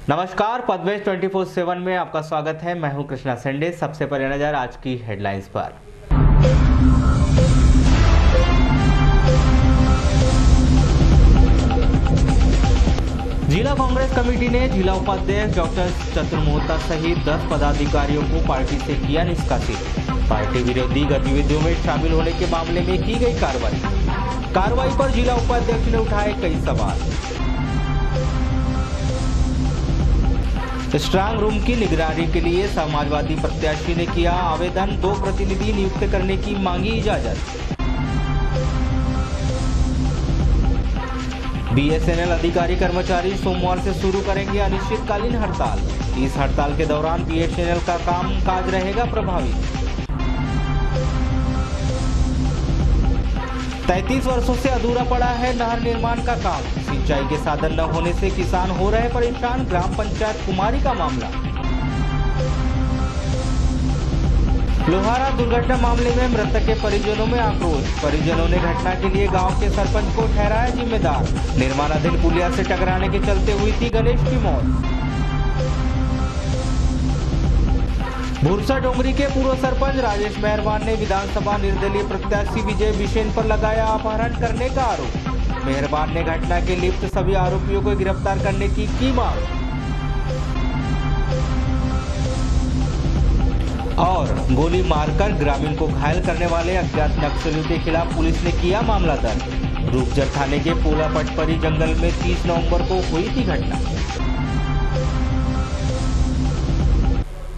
नमस्कार, पदवेश 24/7 में आपका स्वागत है। मैं हूं कृष्णा सेंडे। सबसे पहले नजर आज की हेडलाइंस पर। जिला कांग्रेस कमेटी ने जिला उपाध्यक्ष डॉक्टर चतुर मोहता सहित 10 पदाधिकारियों को पार्टी से किया निष्कासित। पार्टी विरोधी गतिविधियों में शामिल होने के मामले में की गई कार्रवाई पर जिला उपाध्यक्ष ने उठाए कई सवाल। स्ट्रांग रूम की निगरानी के लिए समाजवादी प्रत्याशी ने किया आवेदन। 2 प्रतिनिधि नियुक्त करने की मांगी इजाजत। बीएसएनएल अधिकारी कर्मचारी सोमवार से शुरू करेंगे अनिश्चितकालीन हड़ताल। इस हड़ताल के दौरान बीएसएनएल का कामकाज रहेगा प्रभावित। 33 वर्षों से अधूरा पड़ा है नहर निर्माण का काम। सिंचाई के साधन न होने से किसान हो रहे परेशान। ग्राम पंचायत कुमारी का मामला। लोहारा दुर्घटना मामले में मृतक के परिजनों में आक्रोश। परिजनों ने घटना के लिए गांव के सरपंच को ठहराया जिम्मेदार। निर्माणाधीन पुलिया से टकराने के चलते हुई थी गणेश की मौत। भूरसा डोंगरी के पूर्व सरपंच राजेश मेहरबान ने विधानसभा निर्दलीय प्रत्याशी विजय बिसेन पर लगाया अपहरण करने का आरोप। मेहरबान ने घटना के लिप्त सभी आरोपियों को गिरफ्तार करने की मांग। और गोली मारकर ग्रामीण को घायल करने वाले अज्ञात नक्सलियों के खिलाफ पुलिस ने किया मामला दर्ज। रूपजर थाने के पोला पटपरी जंगल में 30 नवंबर को हुई थी घटना।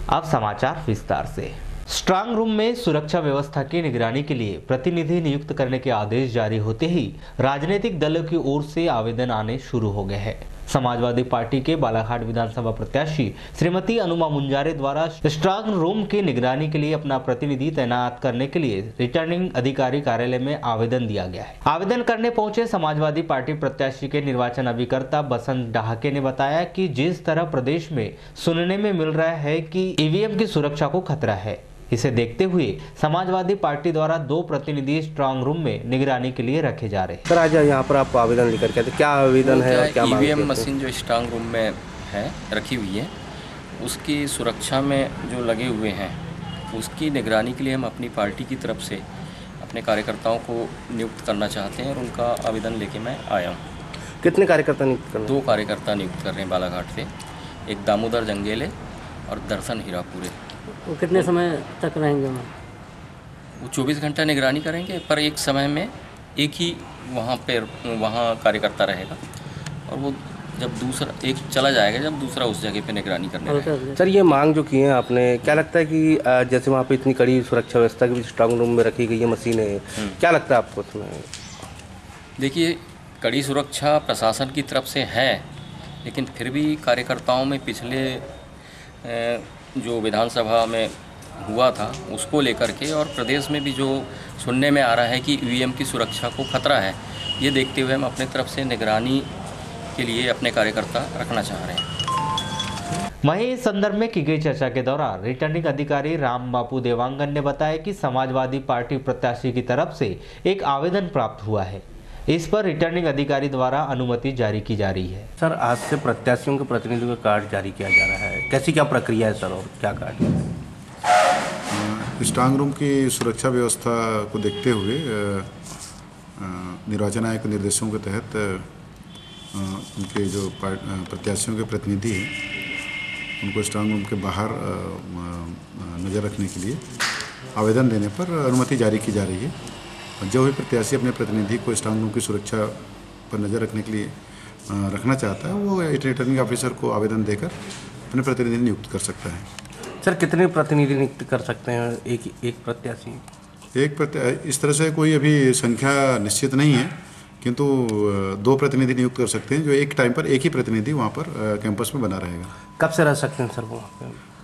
अब समाचार विस्तार से। स्ट्रांग रूम में सुरक्षा व्यवस्था की निगरानी के लिए प्रतिनिधि नियुक्त करने के आदेश जारी होते ही राजनीतिक दलों की ओर से आवेदन आने शुरू हो गए हैं। समाजवादी पार्टी के बालाघाट विधानसभा प्रत्याशी श्रीमती अनुमा मुंजारे द्वारा स्ट्रांग रूम की निगरानी के लिए अपना प्रतिनिधि तैनात करने के लिए रिटर्निंग अधिकारी कार्यालय में आवेदन दिया गया है। आवेदन करने पहुंचे समाजवादी पार्टी प्रत्याशी के निर्वाचन अभिकर्ता बसंत डहाके ने बताया कि जिस तरह प्रदेश में सुनने में मिल रहा है कि ईवीएम की सुरक्षा को खतरा है, इसे देखते हुए समाजवादी पार्टी द्वारा 2 प्रतिनिधि स्ट्रांग रूम में निगरानी के लिए रखे जा रहे हैं। सर, आज यहाँ पर आप आवेदन लेकर के क्या आवेदन है और क्या मांग ईवीएम मशीन जो स्ट्रांग रूम में है रखी हुई है, उसकी सुरक्षा में जो लगे हुए हैं उसकी निगरानी के लिए हम अपनी पार्टी की तरफ से अपने कार्यकर्ताओं को नियुक्त करना चाहते हैं और उनका आवेदन लेके मैं आया हूँ। कितने कार्यकर्ता नियुक्त करना? 2 कार्यकर्ता नियुक्त कर रहे हैं बालाघाट से, एक दामोदर जंगेले और दर्शन हीरापुरे। वो कितने समय तक रहेंगे वहाँ? वो 24 घंटा निगरानी करेंगे, पर एक समय में एक ही वहाँ कार्यकर्ता रहेगा और वो जब दूसरा एक चला जाएगा, जब दूसरा उस जगह पे निगरानी करने रहेगा। सर, ये मांग जो की है आपने, क्या लगता है कि जैसे वहाँ पे इतनी कड़ी सुरक्षा व्यवस्था की स्ट्रांग रूम में रखी गई है मशीनें, क्या लगता है आपको उसमें? देखिए, कड़ी सुरक्षा प्रशासन की तरफ से है, लेकिन फिर भी कार्यकर्ताओं में पिछले जो विधानसभा में हुआ था उसको लेकर के और प्रदेश में भी जो सुनने में आ रहा है कि ईवीएम की सुरक्षा को खतरा है, ये देखते हुए हम अपने तरफ से निगरानी के लिए अपने कार्यकर्ता रखना चाह रहे हैं। वहीं इस संदर्भ में की गई चर्चा के दौरान रिटर्निंग अधिकारी राम बापू देवांगन ने बताया कि समाजवादी पार्टी प्रत्याशी की तरफ से एक आवेदन प्राप्त हुआ है। इस पर रिटर्निंग अधिकारी द्वारा अनुमति जारी की जा रही है। सर, आज से प्रत्याशियों के प्रतिनिधियों का कार्ड जारी किया जा रहा है, कैसी क्या प्रक्रिया है सर और क्या कार्ड है? स्ट्रांग रूम की सुरक्षा व्यवस्था को देखते हुए निर्वाचन आयोग के निर्देशों के तहत उनके जो प्रत्याशियों के प्रतिनिधि हैं उनको स्ट्रांग रूम के बाहर नज़र रखने के लिए आवेदन देने पर अनुमति जारी की जा रही है। जो भी प्रत्याशी अपने प्रतिनिधि को स्ट्रांग रूम की सुरक्षा पर नज़र रखने के लिए रखना चाहता है, वो रिटर्निंग ऑफिसर को आवेदन देकर अपने प्रतिनिधि नियुक्त कर सकता है। सर, कितने प्रतिनिधि नियुक्त कर सकते हैं एक प्रत्याशी? इस तरह से कोई अभी संख्या निश्चित नहीं है, किंतु 2 प्रतिनिधि नियुक्त कर सकते हैं, जो एक टाइम पर एक ही प्रतिनिधि वहाँ पर कैंपस में बना रहेगा। कब से रह सकते हैं सर वो?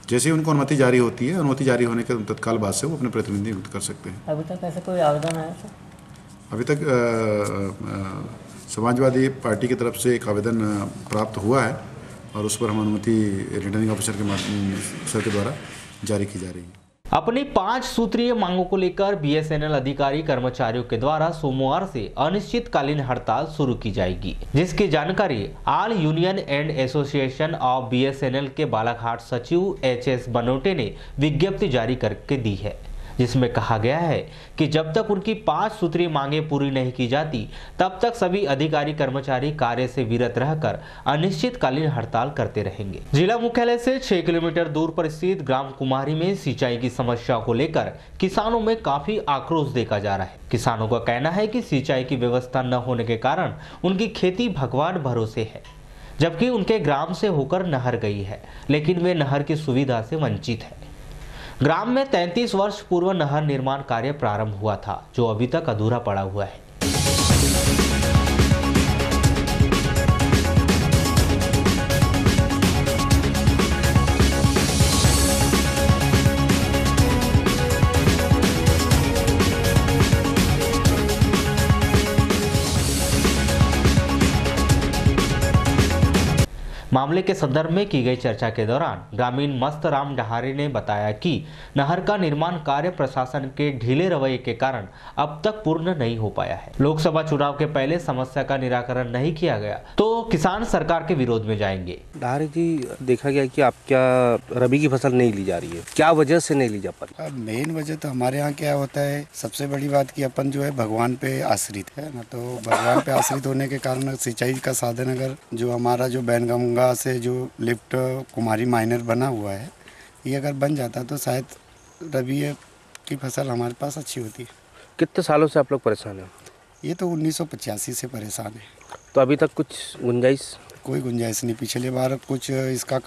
जैसे ही उनको अनुमति जारी होती है, अनुमति जारी होने के तत्काल बाद से वो अपने प्रतिनिधि नियुक्त कर सकते हैं। अभी तक ऐसा कोई आवेदन आया सर? अभी तक समाजवादी पार्टी की तरफ से एक आवेदन प्राप्त हुआ है और उस पर हम अनुमति रिटर्निंग ऑफिसर के द्वारा जारी की जा रही है। अपनी 5 सूत्रीय मांगों को लेकर बीएसएनएल अधिकारी कर्मचारियों के द्वारा सोमवार से अनिश्चितकालीन हड़ताल शुरू की जाएगी, जिसकी जानकारी all union and association of BSNL के बालाघाट सचिव एचएस बनोटे ने विज्ञप्ति जारी करके दी है, जिसमें कहा गया है कि जब तक उनकी 5 सूत्रीय मांगें पूरी नहीं की जाती तब तक सभी अधिकारी कर्मचारी कार्य से विरत रहकर अनिश्चितकालीन हड़ताल करते रहेंगे। जिला मुख्यालय से 6 किलोमीटर दूर पर स्थित ग्राम कुमारी में सिंचाई की समस्या को लेकर किसानों में काफी आक्रोश देखा जा रहा है। किसानों का कहना है कि सिंचाई की व्यवस्था न होने के कारण उनकी खेती भगवान भरोसे है, जबकि उनके ग्राम से होकर नहर गई है, लेकिन वे नहर की सुविधा से वंचित है। ग्राम में 33 वर्ष पूर्व नहर निर्माण कार्य प्रारंभ हुआ था, जो अभी तक अधूरा पड़ा हुआ है। मामले के संदर्भ में की गई चर्चा के दौरान ग्रामीण मस्तराम डहारे ने बताया कि नहर का निर्माण कार्य प्रशासन के ढीले रवैये के कारण अब तक पूर्ण नहीं हो पाया है। लोकसभा चुनाव के पहले समस्या का निराकरण नहीं किया गया तो किसान सरकार के विरोध में जाएंगे। डहारे जी, देखा गया कि आपका रबी की फसल नहीं ली जा रही है, क्या वजह से नहीं ली जा पा रही? मेन वजह तो हमारे यहाँ क्या होता है, सबसे बड़ी बात कि अपन जो है भगवान पे आश्रित है ना, तो भगवान पे आश्रित होने के कारण सिंचाई का साधन अगर जो हमारा जो बैनगंगा से जो लिफ्ट कुमारी माइनर बना हुआ है, ये अगर बन जाता तो शायद रबी की फसल हमारे पास अच्छी होती है। कितने सालों से आप लोग परेशान हैं? ये तो 1985 से परेशान है। तो अभी तक कुछ गुंजाइश? कोई गुंजाइश नहीं। पिछले बार कुछ इसका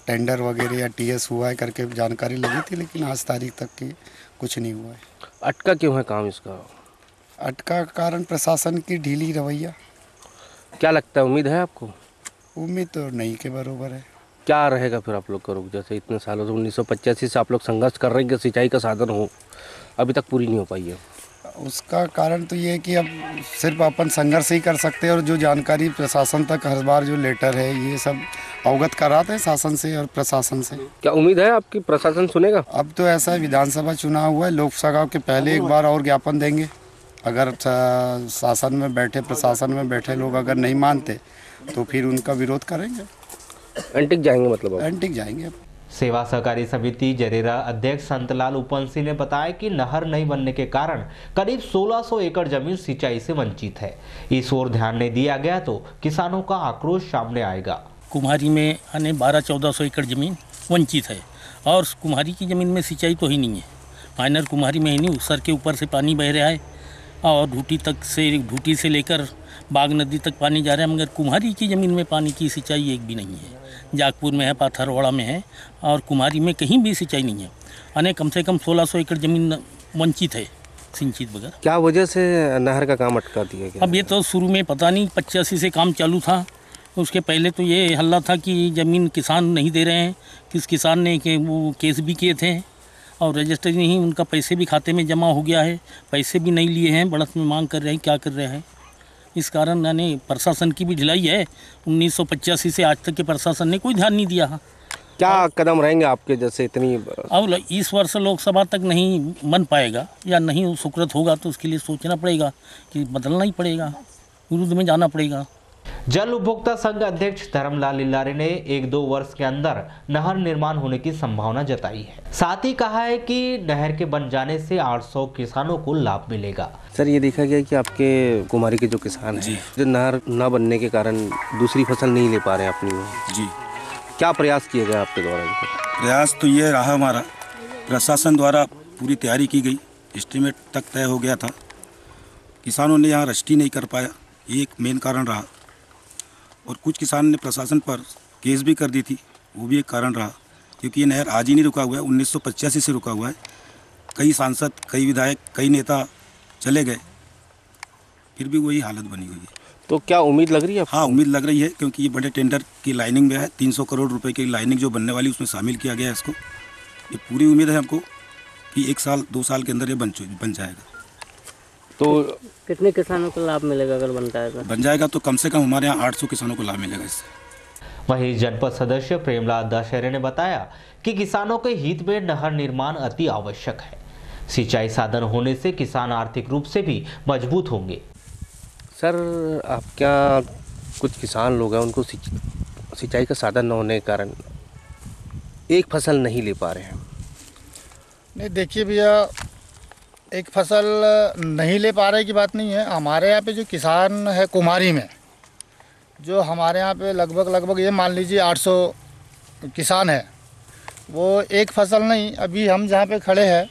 टेंडर वगैरह या टीएस हुआ है करके जानकारी लगी थी, लेकिन आज तारीख तक की कुछ नहीं हुआ है। अटका क्यों है काम इसका? अटका कारण प्रशासन की ढीली रवैया। क्या लगता है, उम्मीद है आपको? उम्मीद तो नहीं के बरोबर है। क्या रहेगा फिर आप लोग करोगे? जैसे इतने सालों से 1985 से आप लोग संघर्ष कर रहे हैं कि सिंचाई का साधन हो, अभी तक पूरी नहीं हो पाई है। उसका कारण तो ये है कि अब सिर्फ अपन संघर्ष ही कर सकते हैं, और जो जानकारी प्रशासन तक हर बार जो लेटर है ये सब अवगत कराते हैं शासन से और प्रशासन से। क्या उम्मीद है आपकी प्रशासन सुनेगा? अब तो ऐसा है, विधानसभा चुनाव हुआ है, लोकसभा के पहले एक बार और ज्ञापन देंगे। अगर शासन में बैठे प्रशासन में बैठे लोग अगर नहीं मानते तो फिर उनका विरोध करेंगे, एंटिक जाएंगे। मतलब एंटिक जाएंगे। सेवा सहकारी समिति जरेरा अध्यक्ष संतलाल उपंसी ने बताया कि नहर नहीं बनने के कारण करीब 1600 एकड़ जमीन सिंचाई से वंचित है। इस ओर ध्यान नहीं दिया गया तो किसानों का आक्रोश सामने आएगा। कुम्हारी में 1200-1400 एकड़ जमीन वंचित है, और कुम्हारी की ज़मीन में सिंचाई तो ही नहीं है। माइनर कुम्हारी में ही नहीं, सर के ऊपर से पानी बह रहा है और ढूटी से लेकर बाग नदी तक पानी जा रहा है, मगर कुम्हारी की ज़मीन में पानी की सिंचाई एक भी नहीं है। जागपुर में है, पाथरवाड़ा में है, और कुम्हारी में कहीं भी सिंचाई नहीं है। अने कम से कम 1600 एकड़ ज़मीन वंचित है सिंचित बगैर। क्या वजह से नहर का काम अटका दिया गया? अब ये तो शुरू में पता नहीं, 85 से काम चालू था। उसके पहले तो ये हल्ला था कि ज़मीन किसान नहीं दे रहे हैं। किस किसान ने कि वो केस भी किए थे और रजिस्टर नहीं, उनका पैसे भी खाते में जमा हो गया है, पैसे भी नहीं लिए हैं, बढ़त में मांग कर रहे हैं, क्या कर रहे हैं। इस कारण यानी प्रशासन की भी ढिलाई है। 1985 से आज तक के प्रशासन ने कोई ध्यान नहीं दिया। क्या कदम रहेंगे आपके? जैसे इतनी अब इस वर्ष लोकसभा तक नहीं बन पाएगा या नहीं सुकृत होगा तो उसके लिए सोचना पड़ेगा कि बदलना ही पड़ेगा, विरुद्ध में जाना पड़ेगा। जल उपभोक्ता संघ अध्यक्ष धर्मलाल लिल्लारे ने 1-2 वर्ष के अंदर नहर निर्माण होने की संभावना जताई है। साथ ही कहा है कि नहर के बन जाने से 800 किसानों को लाभ मिलेगा। सर, ये देखा गया कि आपके कुमारी के जो किसान हैं, जो नहर न बनने के कारण दूसरी फसल नहीं ले पा रहे हैं अपनी जी, क्या प्रयास किए गए आपके द्वारा? प्रयास तो ये रहा, हमारा प्रशासन द्वारा पूरी तैयारी की गई, एस्टीमेट तक तय हो गया था, किसानों ने यहाँ रजिस्ट्री नहीं कर पाया, ये एक मेन कारण रहा। और कुछ किसान ने प्रशासन पर केस भी कर दी थी, वो भी एक कारण रहा, क्योंकि ये नहर आज ही नहीं रुका हुआ है, 1985 से रुका हुआ है। कई सांसद, कई विधायक, कई नेता चले गए, फिर भी वही हालत बनी हुई है। तो क्या उम्मीद लग रही है? हाँ, उम्मीद लग रही है, क्योंकि ये बड़े टेंडर की लाइनिंग में है। 300 करोड़ रुपए की लाइनिंग जो बनने वाली उसमें शामिल किया गया है इसको। ये पूरी उम्मीद है हमको कि 1 साल 2 साल के अंदर ये बन जाएगा। तो कितने किसानों को लाभ मिलेगा अगर बनता है? बन जाएगा तो कम से कम हमारे यहाँ 800 किसानों को लाभ मिलेगा इससे। वहीं जनपद सदस्य प्रेमलाल दशहरे ने बताया कि किसानों के हित में नहर निर्माण अति आवश्यक है। सिंचाई साधन होने से किसान आर्थिक रूप से भी मजबूत होंगे। सर, आप क्या कुछ किसान लोग हैं उनको सिंचाई का साधन न होने के कारण एक फसल नहीं ले पा रहे हैं? नहीं, देखिए भैया, एक फसल नहीं ले पा रहे की बात नहीं है। हमारे यहाँ पे जो किसान है कुमारी में, जो हमारे यहाँ पे लगभग ये मान लीजिए 800 किसान है, वो एक फसल नहीं, अभी हम जहाँ पे खड़े हैं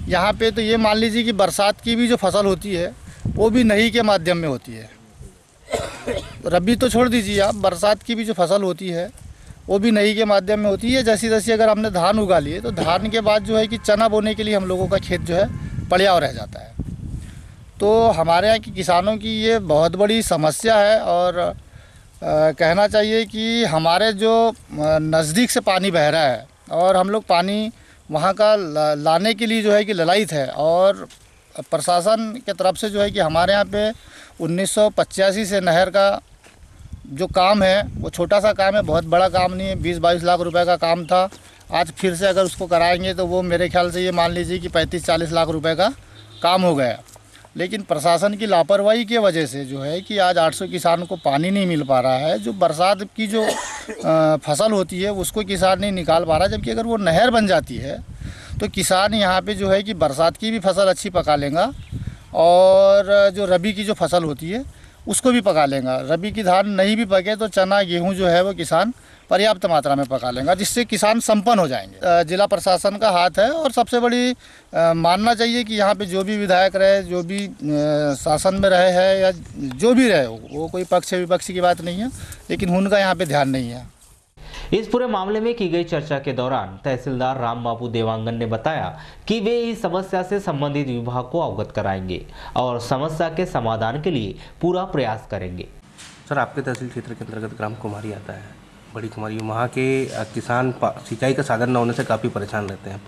यहाँ पे तो ये मान लीजिए कि बरसात की भी जो फसल होती है वो भी नही के माध्यम में होती है। रबी तो छोड़ दीजिए आप, बरसात की भी जो फसल होती है वो भी नही के माध्यम में होती है। जैसी अगर हमने धान उगा लिए तो धान के बाद जो है कि चना बोने के लिए हम लोगों का खेत जो है पड़ियाव रह जाता है। तो हमारे यहाँ के किसानों की ये बहुत बड़ी समस्या है और कहना चाहिए कि हमारे जो नज़दीक से पानी बह रहा है और हम लोग पानी वहाँ का लाने के लिए जो है कि ललायित है और प्रशासन के तरफ से जो है कि हमारे यहाँ पे 1985 से नहर का जो काम है वो छोटा सा काम है, बहुत बड़ा काम नहीं है। 20-22 लाख रुपए का काम था। आज फिर से अगर उसको कराएंगे तो वो मेरे ख्याल से ये मान लीजिए कि 35-40 लाख रुपए का काम हो गया। लेकिन प्रशासन की लापरवाही की वजह से जो है कि आज 800 किसानों को पानी नहीं मिल पा रहा है। जो बरसात की जो फसल होती है उसको किसान नहीं निकाल पा रहा, जबकि अगर वो नहर बन जाती है तो किसान यहाँ पे जो है कि बरसात की भी फसल अच्छी पका लेगा और जो रबी की जो फसल होती है उसको भी पका लेगा। रबी की धान नहीं भी पके तो चना गेहूं जो है वो किसान पर्याप्त मात्रा में पका लेगा, जिससे किसान संपन्न हो जाएंगे। जिला प्रशासन का हाथ है और सबसे बड़ी मानना चाहिए कि यहाँ पे जो भी विधायक रहे, जो भी शासन में रहे हैं या जो भी रहे, वो कोई पक्ष विपक्ष की बात नहीं है, लेकिन उनका यहाँ पे ध्यान नहीं है। इस पूरे मामले में की गई चर्चा के दौरान तहसीलदार राम बाबू देवांगन ने बताया कि वे इस समस्या से संबंधित विभाग को अवगत कराएंगे और समस्या के समाधान के लिए पूरा प्रयास करेंगे। सर, आपके तहसील क्षेत्र के अंतर्गत ग्राम कुमारी आता है, बड़ी कुमारी, वहाँ के किसान सिंचाई का साधन न होने से काफ़ी परेशान रहते हैं।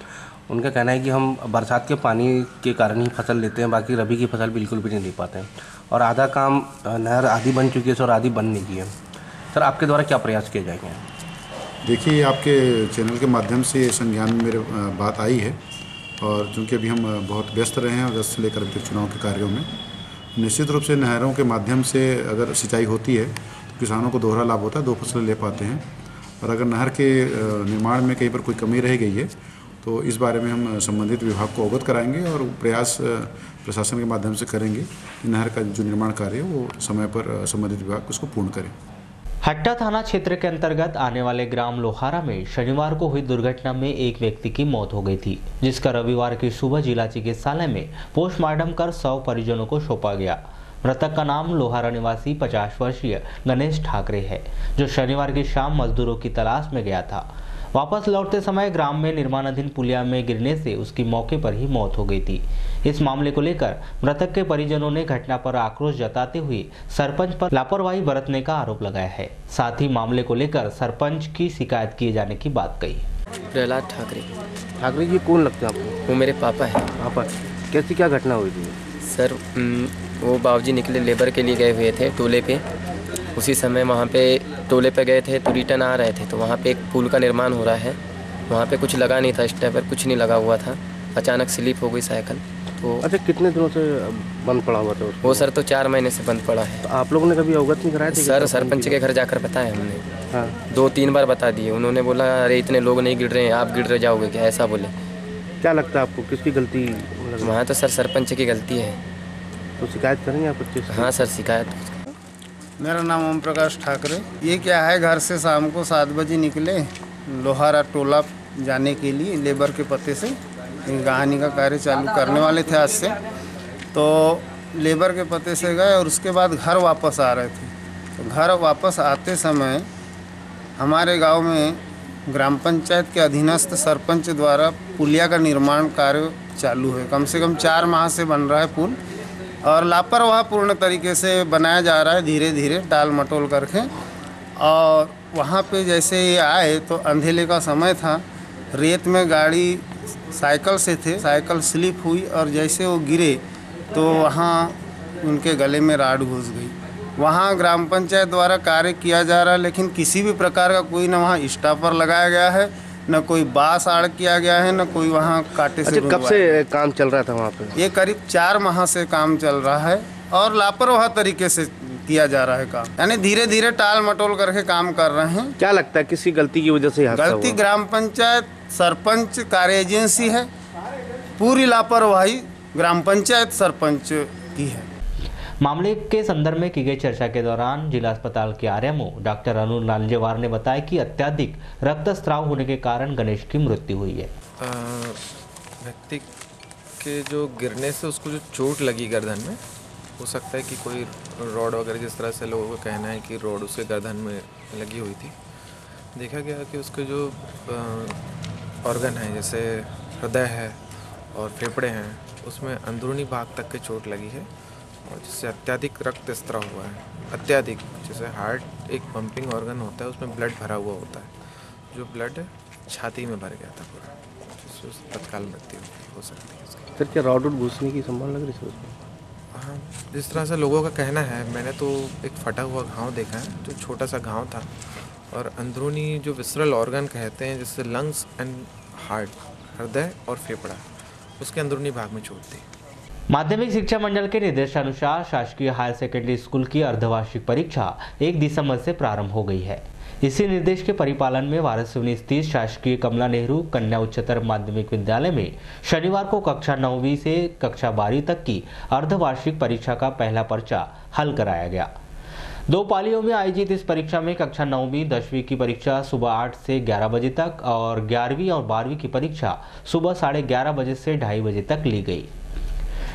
उनका कहना है कि हम बरसात के पानी के कारण ही फसल लेते हैं, बाकी रबी की फसल बिल्कुल भी नहीं ले पाते हैं और आधा काम नहर आधी बन चुकी है और आधी बन नहीं की है। सर, आपके द्वारा क्या प्रयास किए जाएंगे? देखिए, आपके चैनल के माध्यम से संज्ञान में मेरे बात आई है और चूँकि अभी हम बहुत व्यस्त रहे हैं अगस्त से लेकर अभी चुनाव के कार्यों में, निश्चित रूप से नहरों के माध्यम से अगर सिंचाई होती है तो किसानों को दोहरा लाभ होता है, 2 फसलें ले पाते हैं। और अगर नहर के निर्माण में कहीं पर कोई कमी रह गई है तो इस बारे में हम संबंधित विभाग को अवगत कराएंगे और प्रयास प्रशासन के माध्यम से करेंगे कि नहर का जो निर्माण कार्य है वो समय पर संबंधित विभाग उसको पूर्ण करें। हट्टा थाना क्षेत्र के अंतर्गत आने वाले ग्राम लोहारा में शनिवार को हुई दुर्घटना में एक व्यक्ति की मौत हो गई थी, जिसका रविवार की सुबह जिला चिकित्सालय में पोस्टमार्टम कर 100 परिजनों को सौंपा गया। मृतक का नाम लोहारा निवासी 50 वर्षीय गणेश ठाकरे है, जो शनिवार की शाम मजदूरों की तलाश में गया था। वापस लौटते समय ग्राम में निर्माणाधीन पुलिया में गिरने से उसकी मौके पर ही मौत हो गई थी। इस मामले को लेकर मृतक के परिजनों ने घटना पर आक्रोश जताते हुए सरपंच पर लापरवाही बरतने का आरोप लगाया है। साथ ही मामले को लेकर सरपंच की शिकायत किए जाने की बात कही। प्रहलाद ठाकरे जी कौन लगते हैं आपको? वो मेरे पापा है। पापा, कैसी क्या घटना हुई थी? सर, वो बाबूजी निकले लेबर के लिए गए हुए थे टोले पे। उसी समय वहाँ पे टोले पे गए थे तो रिटर्न आ रहे थे तो वहाँ पे एक पुल का निर्माण हो रहा है। वहाँ पे कुछ लगा नहीं था, स्टेप पर कुछ नहीं लगा हुआ था। अचानक स्लिप हो गई साइकिल। तो अच्छा, कितने दिनों से बंद पड़ा हुआ था उसको? वो सर तो 4 महीने से बंद पड़ा है। तो आप लोगों ने कभी अवगत नहीं कराया था? सर, सरपंच के घर जाकर बताया हमने। हाँ। 2-3 बार बता दिए। उन्होंने बोला अरे इतने लोग नहीं गिर रहे हैं, आप गिर रह जाओगे क्या, ऐसा बोले। क्या लगता है आपको किसकी गलती? वहाँ तो सर सरपंच की गलती है। तो शिकायत करेंगे आप बच्चे से? हाँ सर, शिकायत। मेरा नाम ओम प्रकाश ठाकरे। ये क्या है, घर से शाम को 7 बजे निकले लोहारा टोला जाने के लिए लेबर के पते से। कहानी का कार्य चालू करने वाले थे आज से, तो लेबर के पते से गए और उसके बाद घर वापस आ रहे थे। तो घर वापस आते समय हमारे गांव में ग्राम पंचायत के अधीनस्थ सरपंच द्वारा पुलिया का निर्माण कार्य चालू है। कम से कम 4 माह से बन रहा है पुल और लापरवाह पूर्ण तरीके से बनाया जा रहा है, धीरे धीरे टाल मटोल करके। और वहाँ पे जैसे ये आए तो अंधेले का समय था, रेत में गाड़ी साइकिल से थे, साइकिल स्लिप हुई और जैसे वो गिरे तो वहाँ उनके गले में राड घुस गई। वहाँ ग्राम पंचायत द्वारा कार्य किया जा रहा है, लेकिन किसी भी प्रकार का कोई न वहाँ स्टॉपर लगाया गया है, न कोई बांस आड़ किया गया है, न कोई वहाँ कांटे से। अच्छा, कब से काम चल रहा था वहाँ पे? ये करीब 4 माह से काम चल रहा है और लापरवाह तरीके से किया जा रहा है काम, यानी धीरे धीरे टाल मटोल करके काम कर रहे हैं। क्या लगता है किसी गलती की वजह से हादसा हुआ? गलती ग्राम पंचायत, सरपंच, कार्य एजेंसी है। पूरी लापरवाही ग्राम पंचायत सरपंच की है। मामले के संदर्भ में की गई चर्चा के दौरान जिला अस्पताल के आरएमओ डॉक्टर अनुल लांजेवार ने बताया कि अत्यधिक रक्तस्राव होने के कारण गणेश की मृत्यु हुई है। व्यक्ति के जो गिरने से उसको जो चोट लगी गर्दन में, हो सकता है कि कोई रॉड वगैरह, जिस तरह से लोगों का कहना है कि रॉड उसके गर्दन में लगी हुई थी। देखा गया कि उसके जो ऑर्गन हैं, जैसे हृदय है और फेफड़े हैं, उसमें अंदरूनी भाग तक की चोट लगी है और जिससे अत्यधिक रक्तस्राव हुआ है। अत्यधिक, जैसे हार्ट एक पंपिंग ऑर्गन होता है, उसमें ब्लड भरा हुआ होता है, जो ब्लड छाती में भर गया था पूरा, जिससे तत्काल मृत्यु हो सकती है उसकी। फिर क्या रॉड घुसने की संभावना लग रही है उसमें? हाँ, जिस तरह से लोगों का कहना है, मैंने तो एक फटा हुआ घाव देखा है, जो छोटा सा घाव था और अंदरूनी जो विसरल ऑर्गन कहते हैं, जिससे लंग्स एंड हार्ट, हृदय और फेफड़ा, उसके अंदरूनी भाग में चोट थी। माध्यमिक शिक्षा मंडल के निर्देशानुसार शासकीय हायर सेकेंडरी स्कूल की अर्धवार्षिक परीक्षा 1 दिसंबर से प्रारंभ हो गई है। इसी निर्देश के परिपालन में वाराणसी स्थित शासकीय कमला नेहरू कन्या उच्चतर माध्यमिक विद्यालय में शनिवार को कक्षा 9वीं से कक्षा 12वीं तक की अर्धवार्षिक परीक्षा का पहला पर्चा हल कराया गया। 2 पालियों में आयोजित इस परीक्षा में कक्षा 9वीं 10वीं की परीक्षा सुबह 8 से 11 बजे तक और 11वीं और 12वीं की परीक्षा सुबह 11:30 बजे से 2:30 बजे तक ली गई।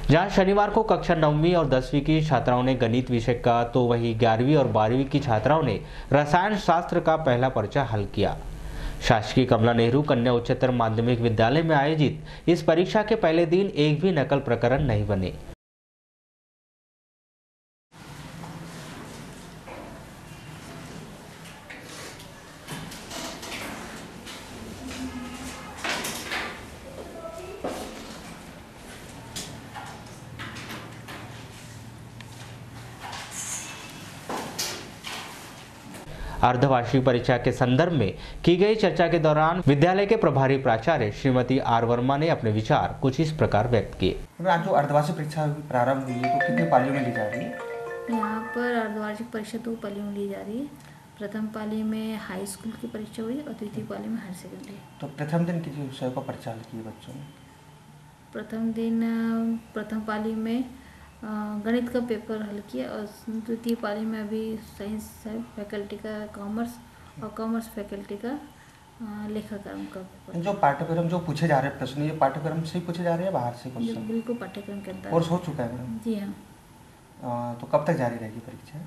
जहां शनिवार को कक्षा 9वीं और 10वीं की छात्राओं ने गणित विषय का, तो वहीं 11वीं और 12वीं की छात्राओं ने रसायन शास्त्र का पहला पर्चा हल किया। शासकीय कमला नेहरू कन्या उच्चतर माध्यमिक विद्यालय में आयोजित इस परीक्षा के पहले दिन एक भी नकल प्रकरण नहीं बने। अर्धवार्षिक परीक्षा के संदर्भ में की गई चर्चा के दौरान विद्यालय के प्रभारी प्राचार्य श्रीमती आर वर्मा ने अपने विचार कुछ इस प्रकार व्यक्त किए। आज जो अर्धवार्षिक परीक्षा प्रारंभ हुई है, तो कितने पालियों में ली जा रही है? यहाँ पर अर्धवार्षिक परीक्षा 2 पालियों में ली जा रही है। प्रथम पाली में हाई स्कूल की परीक्षा हुई और द्वितीय पाली में हायर सेकेंडरी। तो प्रथम दिन किस विषय का परीक्षा किए बच्चों ने? प्रथम दिन प्रथम पाली में गणित का पेपर हल किया और द्वितीय पाली में अभी साइंस फैकल्टी का कॉमर्स और कॉमर्स फैकल्टी का लेखाक्रम का पेपर। जो पाठ्यक्रम जो पूछे जा रहे हैं प्रश्न, ये पाठ्यक्रम से ही पूछे जा रहे हैं बाहर से क्वेश्चन? बिल्कुल पाठ्यक्रम के अंदर कोर्स हो चुका है मैडम? जी हाँ। तो कब तक जारी रहेगी परीक्षा?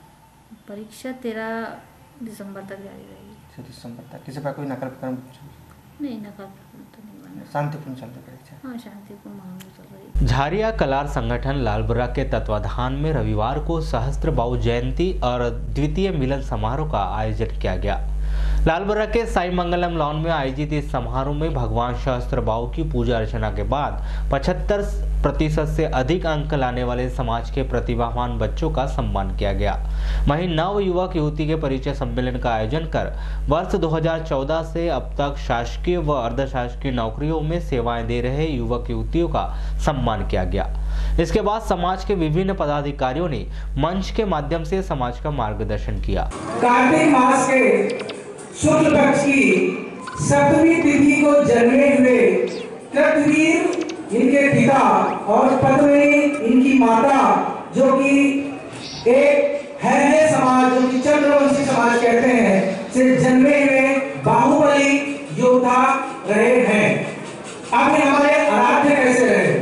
परीक्षा 13 दिसंबर तक जारी रहेगी। 13 दिसंबर तक। किसी पर कोई नकल प्रकरण नहीं, नकल प्रकरण तो नहीं बना। शांतिपूर्ण चल रही परीक्षा? हाँ, शांतिपूर्ण माहौल में चल रही। झारिया कलार संगठन लालबर्रा के तत्वाधान में रविवार को सहस्त्रबाहु जयंती और द्वितीय मिलन समारोह का आयोजन किया गया। लालबर्रा के साई मंगलम लॉन में आयोजित इस समारोह में भगवान सहस्त्रबाहु की पूजा अर्चना के बाद 75% से अधिक अंक लाने वाले समाज के प्रतिभावान बच्चों का सम्मान किया गया। वहीं नव युवक युवती के परिचय सम्मेलन का आयोजन कर वर्ष 2014 से अब तक शासकीय व अर्धशासकीय नौकरियों में सेवाएं दे रहे युवक युवतियों का सम्मान किया गया। इसके बाद समाज के विभिन्न पदाधिकारियों ने मंच के माध्यम से समाज का मार्गदर्शन किया। कार्तिक मास के शुक्ल पक्ष की 7वीं तिथि को जन्मे हुए कृतवीर इनके पिता और पद्मिनी इनकी माता, जो कि एक है समाज, जो कि चंद्रवंशी समाज कहते हैं, से जन्मे हुए बाहुबली योद्धा रहे हैं। अब हमारे आराध्य कैसे रहे?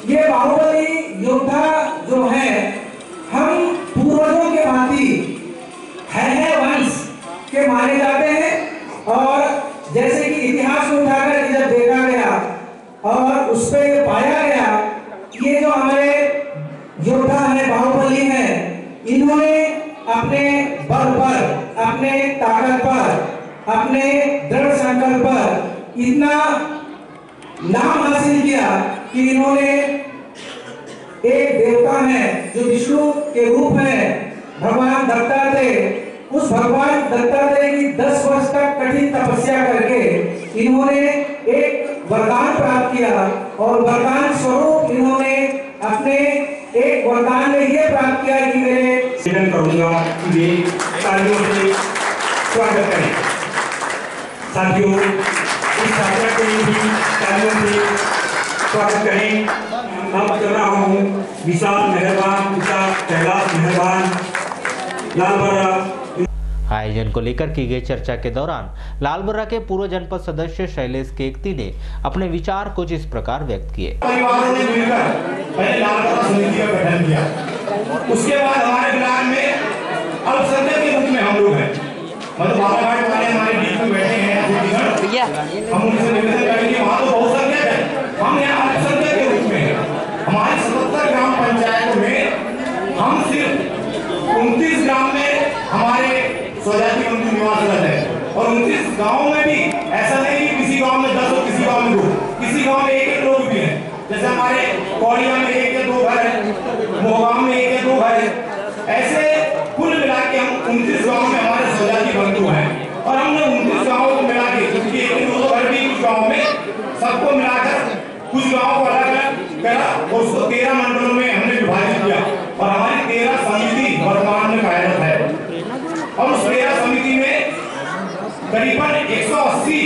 ये बाहुबली योद्धा जो है, हम पूर्वजों के भांति है वंश के माने जाते हैं और जैसे कि इतिहास को उठाकर जब देखा गया और उस पर पाया गया, ये जो हमारे योद्धा है, बाहुबली है, इन्होंने अपने बल पर, अपने ताकत पर, अपने दृढ़ संकल्प पर इतना नाम हासिल किया कि इन्होंने एक देवता है जो विष्णु के रूप है, भगवान दत्तात्रेय, उस भगवान दत्तात्रेय की 10 वर्ष तक कठिन तपस्या करके इन्होंने एक वरदान प्राप्त किया और वरदान स्वरूप इन्होंने अपने एक वरदान में ये प्राप्त किया कि मेरे निवेदन करूंगा कि ये तालियों से स्वागत करें। साथियों, इस छात्रा के लिए भी तालियों से स्वागत करें। अब कर रहा हूँ विशाल मेहरबान पिता कैलाश मेहरबान लालबर्रा। आयोजन को लेकर की गई चर्चा के दौरान लालबर्रा के पूर्व जनपद सदस्य शैलेश केकती ने अपने विचार कुछ इस प्रकार व्यक्त किए। परिवारों ने मिलकर पहले लालबर्रा समिति का गठन किया, उसके बाद हमारे ब्लॉक में अल्पसंख्यक के रूप में हम लोग हैं, मतलब बालाघाट वाले हमारे बीच में बैठे हैं, हम उनसे निवेदन करेंगे, वहाँ तो बहुत संख्यक है, हम यहाँ अल्पसंख्यक के रूप में हैं। हमारे 77 ग्राम पंचायतों में हम सिर्फ 29 ग्राम में हमारे स्वजाति मंत्री निवास रहते हैं और 29 गाँव में भी ऐसा नहीं कि किसी गाँव में 10 और किसी गाँव में 2, किसी गाँव में 1 लोग भी हैं। जैसे हमारे कौड़िया में 1 या 2 घर है, मोहगांव में 1 या 2 घर है, ऐसे कुल मिला के हम 29 गाँव में हमारे स्वजाति बंधु हैं और हमने 29 गाँव को मिला के, क्योंकि 1-2 घर भी कुछ गाँव में, सबको मिलाकर कुछ गाँव को अलग अलग करा और उसको 13 मंडलों में हमने विभाजित किया और हमारी 13 समिति वर्तमान में कार्यरत है और उस 13 समिति में करीबन 180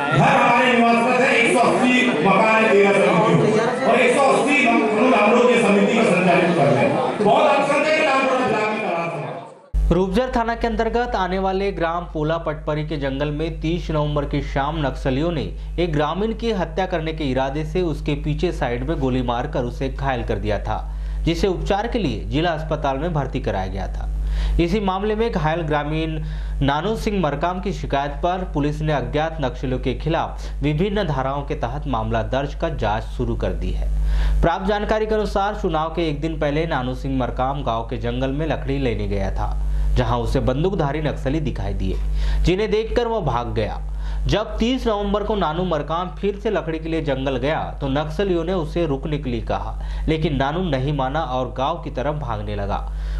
घर हमारे निवासरत है, 180 मकान है 13 समिति और 180 हम लोग ये समिति का संचालित कर रहे हैं। बहुत अल्पसंख्यक के नाम पर रूपजर थाना के अंतर्गत आने वाले ग्राम पोला पटपरी के जंगल में 30 नवंबर की शाम नक्सलियों ने एक ग्रामीण की हत्या करने के इरादे से उसके पीछे साइड में गोली मारकर उसे घायल कर दिया था, जिसे उपचार के लिए जिला अस्पताल में भर्ती कराया गया था। इसी मामले में घायल ग्रामीण नानू सिंह मरकाम की शिकायत पर पुलिस ने अज्ञात नक्सलियों के खिलाफ विभिन्न धाराओं के तहत मामला दर्ज कर जांच शुरू कर दी है। प्राप्त जानकारी के अनुसार चुनाव के एक दिन पहले नानू सिंह मरकाम गांव के जंगल में लकड़ी लेने गया था, जहां उसे बंदूकधारी नक्सली दिखाई दिए, जिन्हें देखकर वह भाग गया। जब 30 नवंबर को नानू मरकाम फिर से लकड़ी के लिए जंगल गया तो नक्सलियों ने उसे रुकने के लिए कहा, लेकिन नानू नहीं माना और गांव की तरफ भागने लगा।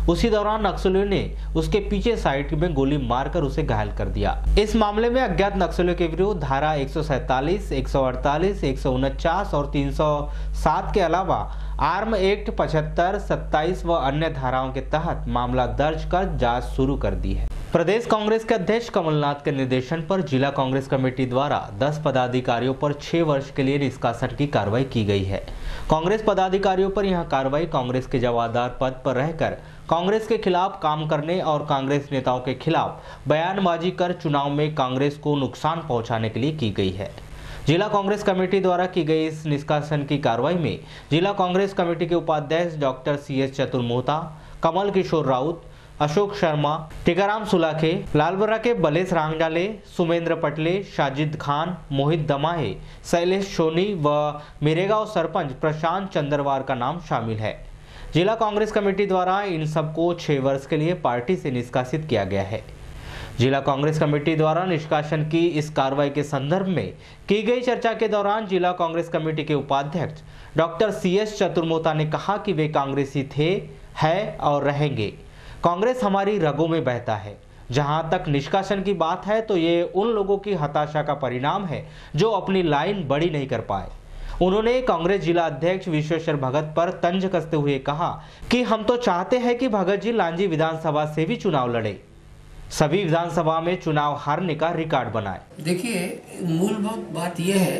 उसी दौरान नक्सलियों ने उसके पीछे साइड में गोली मारकर उसे घायल कर दिया। इस मामले में अज्ञात नक्सलियों के विरुद्ध धारा 147, 148, 149 और 307 के अलावा आर्म एक्ट 75, 27 व अन्य धाराओं के तहत मामला दर्ज कर जांच शुरू कर दी है। प्रदेश कांग्रेस के अध्यक्ष कमलनाथ के निर्देशन पर जिला कांग्रेस कमेटी द्वारा 10 पदाधिकारियों पर 6 वर्ष के लिए निष्कासन की कार्रवाई की गई है। कांग्रेस पदाधिकारियों पर यह कार्रवाई कांग्रेस के जवाबदार पद पर रहकर कांग्रेस के खिलाफ काम करने और कांग्रेस नेताओं के खिलाफ बयानबाजी कर चुनाव में कांग्रेस को नुकसान पहुंचाने के लिए की गई है। जिला कांग्रेस कमेटी द्वारा की गई इस निष्कासन की कार्रवाई में जिला कांग्रेस कमेटी के उपाध्यक्ष डॉक्टर CS चतुर्मोहता, कमल किशोर राउत, अशोक शर्मा, टीकाराम सुलाखे, लालबर्रा के बलेश रांगडाले, सुमेंद्र पटले, साजिद खान, मोहित दमाहे, शैलेश सोनी व मेरेगांव सरपंच प्रशांत चंद्रवार का नाम शामिल है। जिला कांग्रेस कमेटी द्वारा इन सबको 6 वर्ष के लिए पार्टी से निष्कासित किया गया है। जिला कांग्रेस कमेटी द्वारा निष्कासन की इस कार्रवाई के संदर्भ में की गई चर्चा के दौरान जिला कांग्रेस कमेटी के उपाध्यक्ष डॉक्टर CS चतुर्मोहता ने कहा कि वे कांग्रेसी थे, है और रहेंगे। कांग्रेस हमारी रगों में बहता है। जहां तक निष्कासन की बात है तो ये उन लोगों की हताशा का परिणाम है जो अपनी लाइन बड़ी नहीं कर पाए। उन्होंने कांग्रेस जिला अध्यक्ष विश्वेश्वर भगत पर तंज कसते हुए कहा कि हम तो चाहते हैं कि भगत जी लांजी विधानसभा से भी चुनाव लड़े, सभी विधानसभा में चुनाव हारने का रिकॉर्ड बनाए। देखिए, मूलभूत बात यह है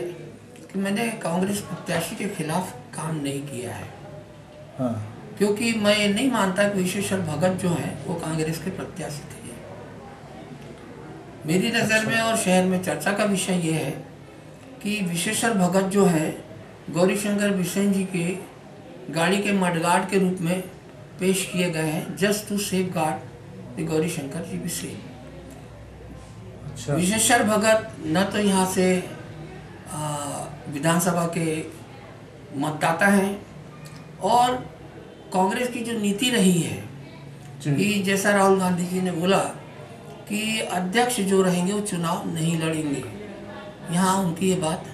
कि मैंने कांग्रेस प्रत्याशी के खिलाफ काम नहीं किया है। हाँ। क्योंकि मैं ये नहीं मानता कि विश्वेश्वर भगत जो है वो कांग्रेस के प्रत्याशी थे। मेरी नज़र में और शहर में चर्चा का विषय ये है कि विश्वेश्वर भगत जो है गौरीशंकर बिसेन जी के गाड़ी के मडगार्ड के रूप में पेश किए गए हैं, just to safeguard Gaurishankar ji Bisen. अच्छा। विश्वेश्वर भगत न तो यहाँ से विधानसभा के मतदाता हैं और कांग्रेस की जो नीति रही है कि जैसा राहुल गांधी जी ने बोला कि अध्यक्ष जो रहेंगे वो चुनाव नहीं लड़ेंगे, यहाँ उनकी ये बात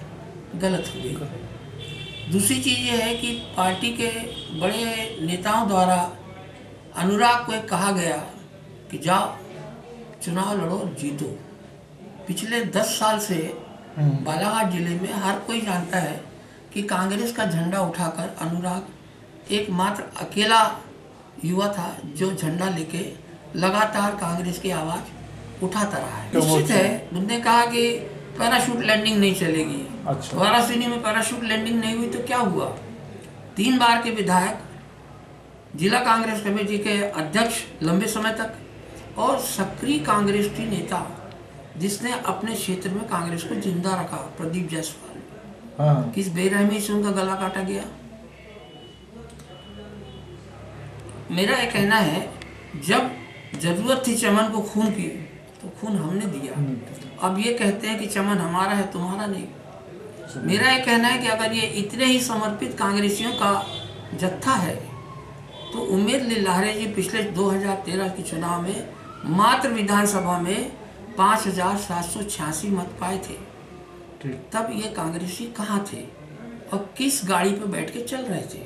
गलत हो गई। दूसरी चीज़ ये है कि पार्टी के बड़े नेताओं द्वारा अनुराग को एक कहा गया कि जाओ चुनाव लड़ो जीतो। पिछले 10 साल से बालाघाट जिले में हर कोई जानता है कि कांग्रेस का झंडा उठाकर अनुराग एकमात्र अकेला युवा था जो झंडा लेके लगातार कांग्रेस की आवाज उठाता रहा है। निश्चित है, उन्होंने कहा कि पैराशूट लैंडिंग नहीं चलेगी। अच्छा। वाराणसी में पैराशूट लैंडिंग नहीं हुई तो क्या हुआ? 3 बार के विधायक, जिला कांग्रेस कमेटी के अध्यक्ष लंबे समय तक और सक्रिय कांग्रेस की नेता जिसने अपने क्षेत्र में कांग्रेस को जिंदा रखा, प्रदीप जायसवाल, किस बेरहमी से उनका गला काटा गया। मेरा यह कहना है, जब जरूरत थी चमन को खून की तो खून हमने दिया। अब ये कहते हैं कि चमन हमारा है, तुम्हारा नहीं। मेरा यह कहना है कि अगर ये इतने ही समर्पित कांग्रेसियों का जत्था है तो उम्मेद लिल्लाहरे जी पिछले 2013 के चुनाव में मात्र विधानसभा में 5,786 मत पाए थे। तब ये कांग्रेसी कहाँ थे और किस गाड़ी पर बैठ के चल रहे थे?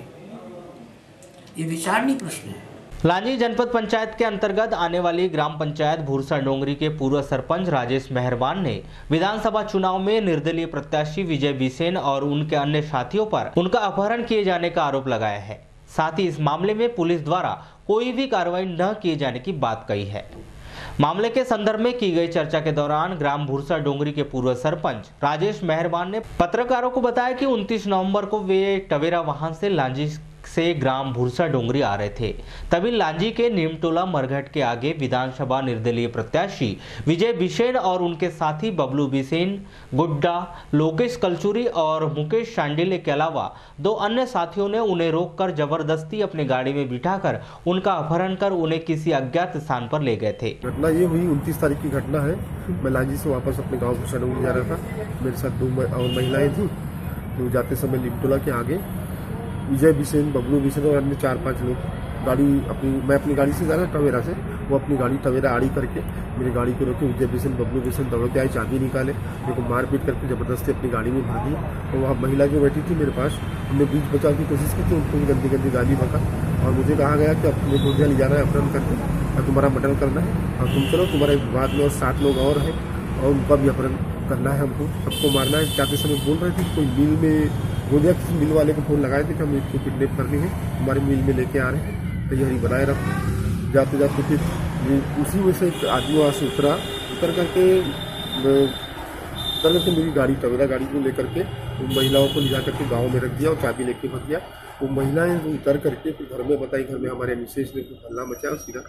ये विचारणीय प्रश्न है। लांजी जनपद पंचायत के अंतर्गत आने वाली ग्राम पंचायत भूरसा डोंगरी के पूर्व सरपंच राजेश मेहरबान ने विधानसभा चुनाव में निर्दलीय प्रत्याशी विजय बिसेन और उनके अन्य साथियों पर उनका अपहरण किए जाने का आरोप लगाया है। साथ ही इस मामले में पुलिस द्वारा कोई भी कार्रवाई न किए जाने की बात कही है। मामले के संदर्भ में की गई चर्चा के दौरान ग्राम भूरसा डोंगरी के पूर्व सरपंच राजेश मेहरबान ने पत्रकारों को बताया कि 29 नवंबर को वे टवेरा वाहन से लांजी से ग्राम भूरसा डोंगरी आ रहे थे। तभी लांजी के नीमटोला मरघट के आगे विधानसभा निर्दलीय प्रत्याशी विजय बिसेन और उनके साथी बबलू बिसेन, गुड्डा, लोकेश कलचुरी और मुकेश शांडिले के अलावा 2 अन्य साथियों ने उन्हें रोककर जबरदस्ती अपनी गाड़ी में बिठाकर उनका अपहरण कर उन्हें किसी अज्ञात स्थान पर ले गए थे। घटना ये हुई 29 तारीख की घटना है। मैं लांजी से वापस अपने गाँव भूरसा डोंगरी जा रहा था। मेरे साथ 2 और महिलाएं थी। तो जाते समय नीमटोला के आगे विजय बिसेन, बबलू बिसेन और अन्य 4-5 लोग मैं अपनी गाड़ी से जा रहा टवेरा से, वो अपनी गाड़ी टवेरा आड़ी करके मेरी गाड़ी को रोके। विजय बिसेन, बबलू बिसेन दौड़ के आए, चाबी निकाले, मेरे को मारपीट करके जबरदस्ती अपनी गाड़ी में भर दिया। और वहाँ महिला जो बैठी थी मेरे पास, हमने बीच बचाव की कोशिश की थी, उनको गंदी गंदी गाली बका और मुझे कहा गया कि अब तुम्हें गोंदिया ले जाना है अपहरण करके और तुम्हारा मर्डर करना है और तुम चलो, तुम्हारे बाद में और 7 लोग और हैं और उनका भी अपहरण करना है, हमको सबको मारना है। जाते समय बोल रहे थे कोई मिल में गोंदिया किसी मिल वाले को फोन लगाए थे कि हम इसको किडनैप करनी है, हमारे मिल में लेके आ रहे हैं, तैयारी बनाए रखो। जाते जाते फिर उसी में से एक आदमी वहाँ से उतर करके मेरी गाड़ी टवेरा गाड़ी को लेकर के उन महिलाओं को ले जा करके गाँव में रख दिया और चाबी लेके भग गया। वो महिलाएं उतर करके फिर घर में बताई, घर में हमारे मिसेज ने फिर हल्ला मचाया, सीधा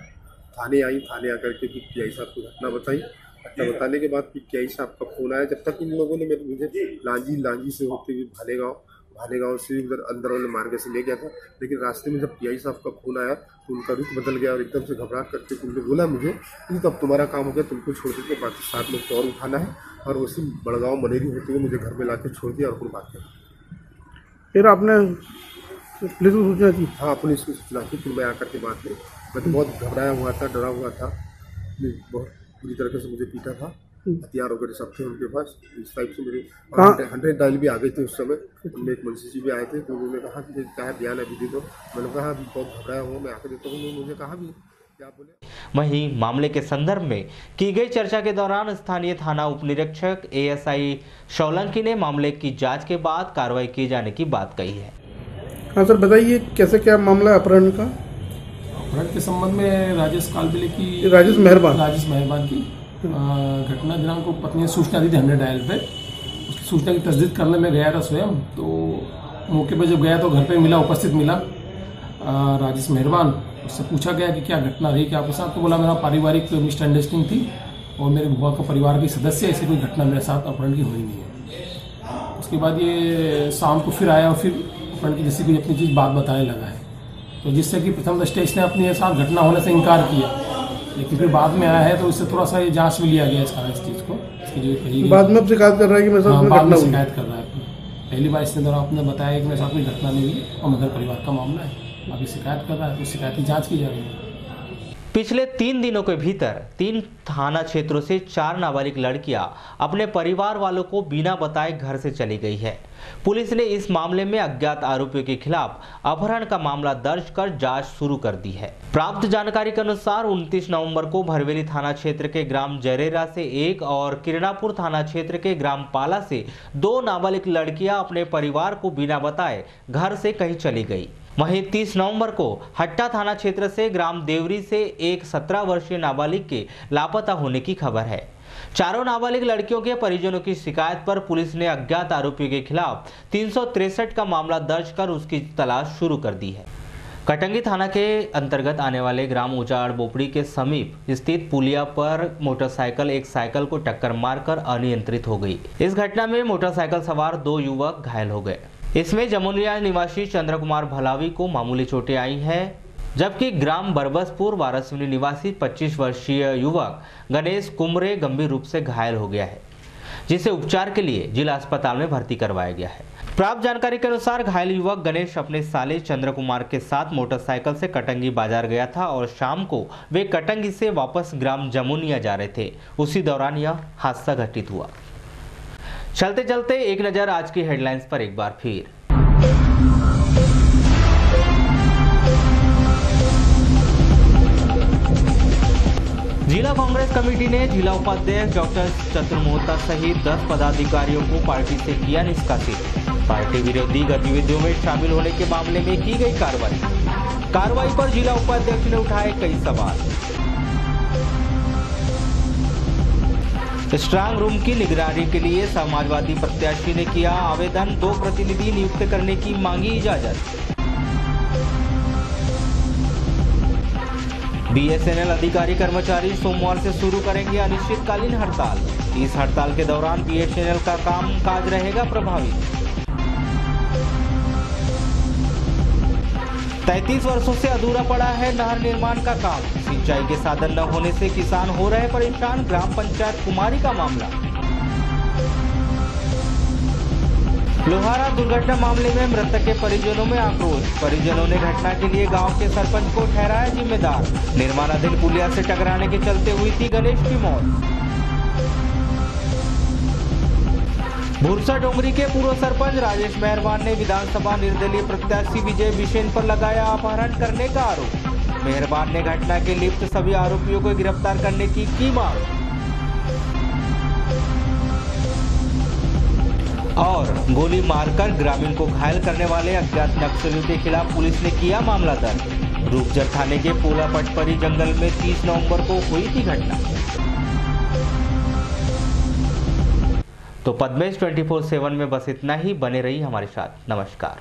थाने आई। थाने आकर के फिर पीआई साहब को घटना बताई। घटना बताने के बाद फिर पीआई साहब का फोन आया। जब तक इन लोगों ने मुझे लांजी से होते हुए भालेगांव से उधर अंदर वाले मार्ग से ले गया था, लेकिन रास्ते में जब पीआई साहब का फोन आया तो उनका रुख बदल गया और एकदम से घबराहट करके उन्होंने बोला मुझे कि तब तुम्हारा काम हो गया, तुमको छोड़ देते, बाकी 7 लोग तो और उठाना है। और उसी बड़गांव मनेरी होते हुए मुझे घर में लाके छोड़ दिया और फिर बात किया। फिर आपने पुलिस को सूचना दी? हाँ, पुलिस को सूचना की। फिर मैं आकर के बात की। मैं तो बहुत घबराया हुआ था, डरा हुआ था, बहुत पूरी तरीके से मुझे पीटा था, हथियार वगैरह सब थे उनके पास। इस टाइप से मेरे 100 डायल भी आ गए थे उस समय। उनमें एक मुंशी जी भी आए थे, तो उन्होंने कहा कि क्या बयान अभी दे दो। मैंने कहा अभी बहुत घबराया हुआ, मैं आकर देता हूँ। उन्होंने मुझे कहा भी क्या बोले। वहीं मामले के संदर्भ में की गई चर्चा के दौरान स्थानीय थाना उप निरीक्षक ASI सोलंकी ने मामले की जाँच के बाद कार्रवाई किए जाने की बात कही है। हाँ सर, बताइए कैसे क्या मामला अपहरण का? अपहरण के संबंध में राजेश मेहरबान की घटना दिनांक को पत्नी ने सूचना दी थी 100 डायल पे। उसकी सूचना की तस्दीक करने में गया था स्वयं। तो मौके पर जब गया तो घर पे उपस्थित मिला राजेश मेहरबान। उससे पूछा गया कि क्या घटना रही क्या आपके साथ, तो बोला मेरा पारिवारिक मिसअंडरस्टैंडिंग थी और मेरे बुआ का परिवार के सदस्य, ऐसी कोई घटना मेरे साथ अपहरण की हुई नहीं है। उसके बाद ये शाम को फिर आया और फिर अपहरण की जैसी कोई अपनी चीज़ बात बताने लगा है, तो जिससे कि प्रथम दृष्टया इसने अपने साथ घटना होने से इनकार किया, लेकिन फिर बाद में आया है तो इससे थोड़ा सा ये जांच में लिया गया इस चीज़ को। इसकी जो कही बाद में शिकायत कर रहा है कि मेरे साथ बाद में शिकायत कर रहा है। पहली बार इसने दौरान आपने बताया कि मेरे साथ कोई घटना नहीं हुई और मगर परिवार का मामला है। अभी शिकायत कर रहा है तो शिकायत की जाँच की जा रही है। पिछले 3 दिनों के भीतर 3 थाना क्षेत्रों से 4 नाबालिग लड़कियां अपने परिवार वालों को बिना बताए घर से चली गई है। पुलिस ने इस मामले में अज्ञात आरोपियों के खिलाफ अपहरण का मामला दर्ज कर जांच शुरू कर दी है। प्राप्त जानकारी के अनुसार 29 नवंबर को भरवेली थाना क्षेत्र के ग्राम जरेरा से 1 और किरणापुर थाना क्षेत्र के ग्राम पाला से 2 नाबालिग लड़कियां अपने परिवार को बिना बताए घर से कहीं चली गई। वहीं 30 नवंबर को हट्टा थाना क्षेत्र से ग्राम देवरी से एक 17 वर्षीय नाबालिग के लापता होने की खबर है। चारों नाबालिग लड़कियों के परिजनों की शिकायत पर पुलिस ने अज्ञात आरोपियों के खिलाफ 363 का मामला दर्ज कर उसकी तलाश शुरू कर दी है। कटंगी थाना के अंतर्गत आने वाले ग्राम उचाड़ बोपड़ी के समीप स्थित पुलिया पर मोटरसाइकिल एक साइकिल को टक्कर मारकर अनियंत्रित हो गई। इस घटना में मोटरसाइकिल सवार 2 युवक घायल हो गए। इसमें जमुनिया निवासी चंद्र कुमार भलावी को मामूली चोटें आई हैं, जबकि ग्राम बरबसपुर वारसवनी निवासी 25 वर्षीय युवक गणेश कुमरे गंभीर रूप से घायल हो गया है, जिसे उपचार के लिए जिला अस्पताल में भर्ती करवाया गया है। प्राप्त जानकारी के अनुसार घायल युवक गणेश अपने साले चंद्र कुमार के साथ मोटरसाइकिल से कटंगी बाजार गया था और शाम को वे कटंगी से वापस ग्राम जमुनिया जा रहे थे। उसी दौरान यह हादसा घटित हुआ। चलते चलते एक नजर आज की हेडलाइंस पर एक बार फिर। जिला कांग्रेस कमेटी ने जिला उपाध्यक्ष डॉक्टर चतुर्मोहता सहित 10 पदाधिकारियों को पार्टी से किया निष्कासित। पार्टी विरोधी गतिविधियों में शामिल होने के मामले में की गई कार्रवाई पर जिला उपाध्यक्ष ने उठाए कई सवाल। स्ट्रांग रूम की निगरानी के लिए समाजवादी प्रत्याशी ने किया आवेदन, 2 प्रतिनिधि नियुक्त करने की मांगी इजाजत। बीएसएनएल अधिकारी कर्मचारी सोमवार से शुरू करेंगे अनिश्चितकालीन हड़ताल। इस हड़ताल के दौरान बीएसएनएल का कामकाज रहेगा प्रभावित। 33 वर्षों से अधूरा पड़ा है नहर निर्माण का काम। सिंचाई के साधन न होने से किसान हो रहे परेशान, ग्राम पंचायत कुमारी का मामला। लोहारा दुर्घटना मामले में मृतक के परिजनों में आक्रोश। परिजनों ने घटना के लिए गांव के सरपंच को ठहराया जिम्मेदार। निर्माणाधीन पुलिया से टकराने के चलते हुई थी गणेश की मौत। भुरसा डोंगरी के पूर्व सरपंच राजेश मेहरबान ने विधानसभा निर्दलीय प्रत्याशी विजय बिसेन पर लगाया अपहरण करने का आरोप। मेहरबान ने घटना के लिप्त सभी आरोपियों को गिरफ्तार करने की मांग। और गोली मारकर ग्रामीण को घायल करने वाले अज्ञात नक्सलियों के खिलाफ पुलिस ने किया मामला दर्ज। रूपजर थाने के पोला पटपरी जंगल में 30 नवंबर को हुई थी घटना। तो पद्मेश 24/7 में बस इतना ही। बने रही हमारे साथ। नमस्कार।